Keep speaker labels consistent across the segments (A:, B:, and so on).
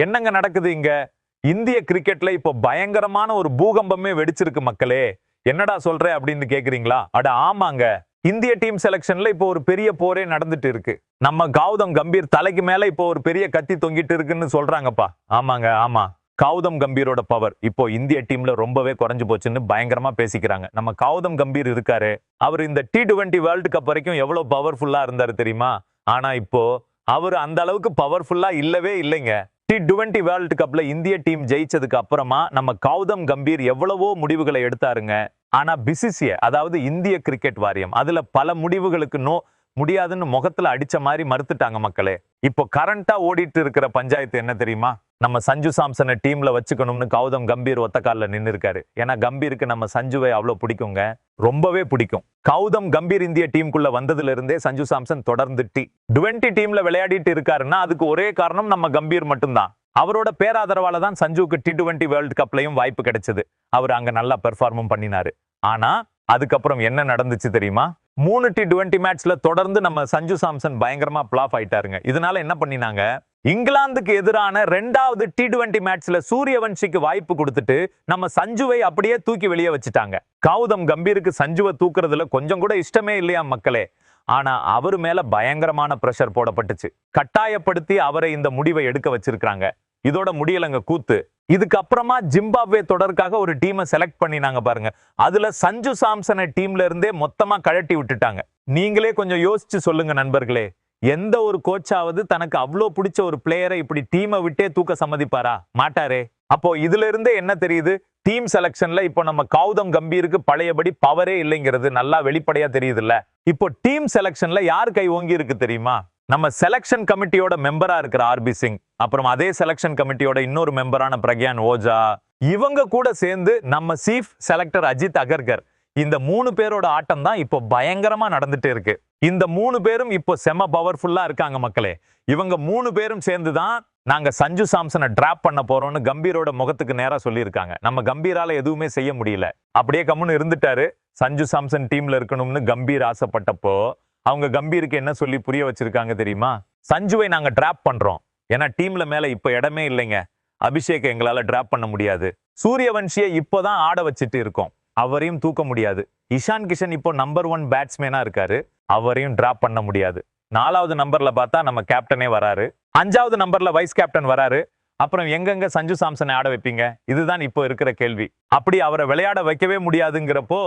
A: என்னங்க நடக்குது இங்க? இந்திய கிரிக்கெட்ல இப்போ பயங்கரமான ஒரு பூகம்பமே வெடிச்சிருக்கு மக்களே. என்னடா சொல்ற அப்படின்னு கேக்குறீங்களா? அட ஆமாங்க. இந்திய டீம் செலக்ஷன்ல இப்போ ஒரு பெரிய போரே நடந்துட்டு இருக்கு. நம்ம கௌதம் கம்பீர் தலைக்கு மேல இப்போ ஒரு பெரிய கத்தி தொங்கிட்டு இருக்குன்னு சொல்றாங்கப்பா. ஆமாங்க, ஆமா. கௌதம் கம்பீரோட பவர் இப்போ இந்திய டீம்ல ரொம்பவே குறைஞ்சு போச்சுன்னு பயங்கரமா பேசிக்கிறாங்க. நம்ம கௌதம் கம்பீர் இருக்காரு. அவர் இந்த T20 வேர்ல்டு கப் வரைக்கும் எவ்வளவு பவர்ஃபுல்லா இருந்தாரு தெரியுமா? ஆனா இப்போ அவர் அந்த அளவுக்கு பவர்ஃபுல்லா இல்லவே இல்லைங்க. T20 வேர்ல்டு கப்ல இந்திய டீம் ஜெயிச்சதுக்கு அப்புறமா நம்ம கௌதம் கம்பீர் எவ்வளவோ முடிவுகளை எடுத்தாருங்க. ஆனா பிசிசிஐ, அதாவது இந்திய கிரிக்கெட் வாரியம், அதுல பல முடிவுகளுக்கு முடியாதுன்னு முகத்துல அடிச்ச மாதிரி மறுத்துட்டாங்க மக்களே. இப்போ கரண்டா ஓடிட்டு இருக்கிற பஞ்சாயத்து என்ன தெரியுமா? நம்ம சஞ்சு சாம்சனை டீம்ல வச்சுக்கணும்னு கௌதம் கம்பீர் ஒத்த கால்ல நின்னு இருக்காரு. ஏன்னா கம்பீருக்கு நம்ம சஞ்சுவை அவ்வளவு பிடிக்குங்க, ரொம்பவே பிடிக்கும். கௌதம் கம்பீர் இந்திய டீமுக்குள்ள வந்ததுல இருந்தே சஞ்சு சாம்சன் தொடர்ந்து T20 டீம்ல விளையாடிட்டு இருக்காருன்னா அதுக்கு ஒரே காரணம் நம்ம கம்பீர் மட்டும்தான். அவரோட பேராதரவால தான் சஞ்சுக்கு T20 வேர்ல்டு கப்லயும் வாய்ப்பு கிடைச்சது. அவர் அங்க நல்லா பெர்ஃபார்மும் பண்ணினாரு. ஆனா அதுக்கப்புறம் என்ன நடந்துச்சு தெரியுமா? 3 T20 மேட்ச்ல தொடர்ந்து நம்ம சஞ்சு சாம்சன் பயங்கரமா பிளாப் ஆயிட்டாருங்க. இதனால என்ன பண்ணினாங்க? இங்கிலாந்துக்கு எதிரான 2வது T20 மேட்ச்ல சூரியவன்ஷிக்கு வாய்ப்பு கொடுத்துட்டு நம்ம சஞ்சுவை அப்படியே தூக்கி வெளியே வச்சுட்டாங்க. கௌதம் கம்பீருக்கு சஞ்சுவை தூக்குறதுல கொஞ்சம் கூட இஷ்டமே இல்லையா மக்களே. ஆனா அவரு மேல பயங்கரமான பிரஷர் போடப்பட்டுச்சு. கட்டாயப்படுத்தி அவரை இந்த முடிவை எடுக்க வச்சிருக்காங்க. இதோட முடியலங்க கூத்து. இதுக்கப்புறமா ஜிம்பாப்வே தொடருக்காக ஒரு டீமை செலக்ட் பண்ணினாங்க பாருங்க. அதுல சஞ்சு சாம்சனை டீம்ல இருந்தே மொத்தமா கழட்டி விட்டுட்டாங்க. நீங்களே கொஞ்சம் யோசிச்சு சொல்லுங்க நண்பர்களே. எந்த ஒரு கோச்சாவது தனக்கு அவ்வளோ பிடிச்ச ஒரு பிளேயரை இப்படி டீமை விட்டே தூக்க சம்மதிப்பாரா? மாட்டாரே. அப்போ இதுல இருந்தே என்ன தெரியுது? டீம் செலக்ஷன்ல இப்போ நம்ம கௌதம் கம்பீருக்கு பழையபடி பவரே இல்லைங்கிறது நல்லா வெளிப்படையா தெரியுதுல்ல. இப்போ டீம் செலக்ஷன்ல யார் கை ஓங்கி இருக்கு தெரியுமா? நம்ம செலக்ஷன் கமிட்டியோட மெம்பரா இருக்கிற RB சிங், அப்புறம் அதே செலக்ஷன் கமிட்டியோட இன்னொரு மெம்பரான பிரக்யான் ஓஜா, இவங்க கூட சேர்ந்து நம்ம சீஃப் செலக்டர் அஜித் அகர்கர், இந்த 3 பேரோட ஆட்டம் தான் இப்போ பயங்கரமா நடந்துட்டு இருக்கு. இந்த 3 பேரும் இப்போ செம பவர்ஃபுல்லா இருக்காங்க மக்களே. இவங்க 3 பேரும் சேர்ந்து தான் நாங்க சஞ்சு சாம்சனை டிராப் பண்ண போறோம்னு கம்பீரோட முகத்துக்கு நேரா சொல்லியிருக்காங்க. நம்ம கம்பீரால எதுவுமே செய்ய முடியல. அப்படியே கம்முன்னு இருந்துட்டாரு. சஞ்சு சாம்சன் டீம்ல இருக்கணும்னு கம்பீர் ஆசைப்பட்டப்போ அவங்க கம்பீருக்கு என்ன சொல்லி புரிய வச்சிருக்காங்க தெரியுமா? சஞ்சுவை நாங்க டிராப் பண்றோம். ஏன்னா டீம்ல மேல இப்ப இடமே இல்லைங்க. அபிஷேக் எங்களால டிராப் பண்ண முடியாது. சூரியவன்ஷியை இப்போதான் ஆட வச்சுட்டு இருக்கோம். அவரையும் தூக்க முடியாது. இஷான் கிஷன் இப்போ நம்பர் 1 பேட்ஸ்மேனா இருக்காரு. அவரையும் டிராப் பண்ண முடியாது. 4வது நம்பர்ல பார்த்தா நம்ம கேப்டனே வராரு. 5வது நம்பர்ல வைஸ் கேப்டன் வராரு. அப்புறம் எங்கெங்க சஞ்சு சாம்சனை ஆட வைப்பீங்க? இதுதான் இப்போ இருக்கிற கேள்வி. அப்படி அவரை விளையாட வைக்கவே முடியாதுங்கிறப்போ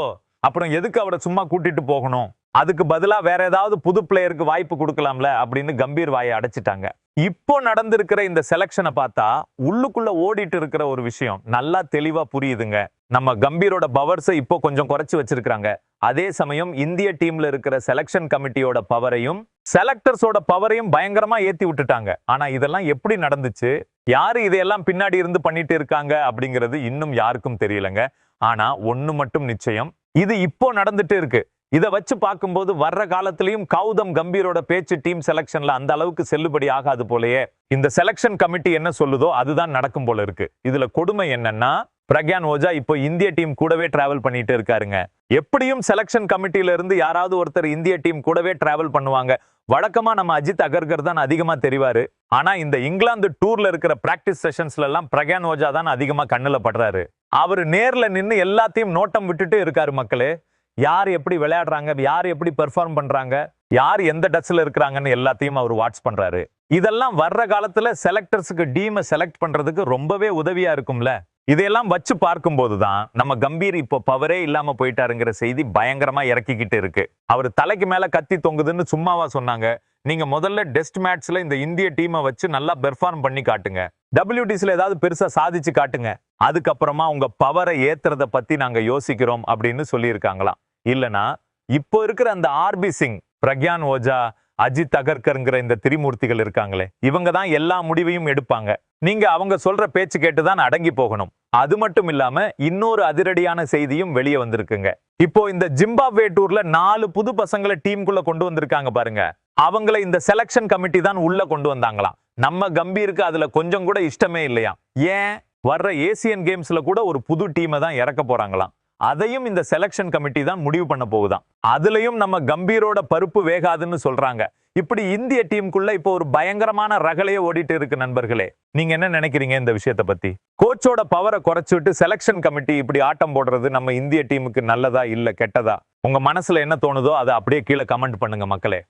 A: அப்புறம் எதுக்கு அவரை சும்மா கூட்டிட்டு போகணும்? அதுக்கு பதிலா வேற ஏதாவது புது பிளேயருக்கு வாய்ப்பு கொடுக்கலாம்ல அப்படின்னு கம்பீர் வாயை அடைச்சிட்டாங்க. இப்போ நடந்திருக்கிற இந்த செலக்ஷனை பார்த்தா உள்ளுக்குள்ள ஓடிட்டு இருக்கிற ஒரு விஷயம் நல்லா தெளிவா புரியுதுங்க. நம்ம கம்பீரோட பவர்ஸை இப்போ கொஞ்சம் குறைச்சு வச்சிருக்காங்க. அதே சமயம் இந்திய டீம்ல இருக்கிற செலக்ஷன் கமிட்டியோட பவரையும் செலக்டர்ஸோட பவரையும் பயங்கரமா ஏத்தி விட்டுட்டாங்க. ஆனா இதெல்லாம் எப்படி நடந்துச்சு? யாரு இதையெல்லாம் பின்னாடி இருந்து பண்ணிட்டு இருக்காங்க அப்படிங்கிறது இன்னும் யாருக்கும் தெரியலங்க. ஆனா ஒண்ணு மட்டும் நிச்சயம், இது இப்போ நடந்துட்டு இருக்கு. இதை வச்சு பார்க்கும்போது வர்ற காலத்திலையும் கௌதம் கம்பீரோட பேச்சு டீம் செலக்ஷன்ல அந்த அளவுக்கு செல்லுபடி ஆகாது போலயே. இந்த செலக்ஷன் கமிட்டி என்ன சொல்லுதோ அதுதான் நடக்கும் போல இருக்கு. இதுல கொடுமை என்னன்னா, பிரக்யான் ஓஜா இப்போ இந்திய டீம் கூடவே டிராவல் பண்ணிட்டு இருக்காருங்க. எப்படியும் செலக்ஷன் கமிட்டியில இருந்து யாராவது ஒருத்தர் இந்திய டீம் கூடவே டிராவல் பண்ணுவாங்க. வழக்கமா நம்ம அஜித் அகர்கர் தான் அதிகமா தெரிவாரு. ஆனா இந்த இங்கிலாந்து டூர்ல இருக்கிற பிராக்டிஸ் செஷன்ஸ்ல எல்லாம் பிரக்யான் ஓஜா தான் அதிகமா கண்ணுல படுறாரு. அவரு நேர்ல நின்னு எல்லாத்தையும் நோட்டம் விட்டுட்டு இருக்காரு மக்களே. யார் எப்படி விளையாடுறாங்க, யார் எப்படி பெர்ஃபார்ம் பண்றாங்க, யார் எந்த டச்ல இருக்கிறாங்கன்னு எல்லாத்தையும் அவர் வாட்ச் பண்றாரு. இதெல்லாம் வர்ற காலத்துல செலக்டர்ஸுக்கு டீமை செலக்ட் பண்றதுக்கு ரொம்பவே உதவியா இருக்கும்ல. இதையெல்லாம் வச்சு பார்க்கும்போதுதான் நம்ம கம்பீர் இப்போ பவரே இல்லாம போயிட்டாருங்கிற செய்தி பயங்கரமா இறக்கிக்கிட்டு இருக்கு. அவர் தலைக்கு மேல கத்தி தொங்குதுன்னு சும்மாவா சொன்னாங்க? நீங்க முதல்ல டெஸ்ட் மேட்ச்ல இந்த இந்திய டீமை வச்சு நல்லா பெர்ஃபார்ம் பண்ணி காட்டுங்க. WTCல ஏதாவது பெருசா சாதிச்சு காட்டுங்க. அதுக்கப்புறமா உங்க பவரை ஏத்துறத பத்தி நாங்க யோசிக்கிறோம் அப்படின்னு சொல்லியிருக்காங்களாம். இல்லனா இப்போ இருக்கிற அந்த RB சிங், பிரக்யான் ஓஜா, அஜித் அகர்கர்ங்கிற இந்த திரிமூர்த்திகள் இருக்காங்களே, இவங்க தான் எல்லா முடிவையும் எடுப்பாங்க. நீங்க அவங்க சொல்ற பேச்சு கேட்டுதான் அடங்கி போகணும். அது மட்டும் இல்லாம இன்னொரு அதிரடியான செய்தியும் வெளியே வந்திருக்குங்க. இப்போ இந்த ஜிம்பாப்வே டூர்ல 4 புது பசங்களை டீமுக்குள்ள கொண்டு வந்திருக்காங்க பாருங்க. அவங்களை இந்த செலக்ஷன் கமிட்டி தான் உள்ள கொண்டு வந்தாங்களாம். நம்ம கம்பீருக்கு அதுல கொஞ்சம் கூட இஷ்டமே இல்லையா. ஏன்? வர்ற ஏசியன் கேம்ஸ்ல கூட ஒரு புது டீமை தான் இறக்க போறாங்களாம். அதையும் இந்த செலக்ஷன் கமிட்டி தான் முடிவு பண்ண போகுதாம். அதுலயும் நம்ம கம்பீரோட பருப்பு வேகாதுன்னு சொல்றாங்க. இப்படி இந்திய டீமுக்குள்ள இப்போ ஒரு பயங்கரமான ரகலையே ஓடிட்டு இருக்கு நண்பர்களே. நீங்க என்ன நினைக்கிறீங்க இந்த விஷயத்தை பத்தி? கோச்சோட பவரை குறைச்சிட்டு செலக்ஷன் கமிட்டி இப்படி ஆட்டம் போடுறது நம்ம இந்திய டீமுக்கு நல்லதா இல்ல கெட்டதா? உங்க மனசுல என்ன தோணுதோ அதை அப்படியே கீழே கமெண்ட் பண்ணுங்க மக்களே.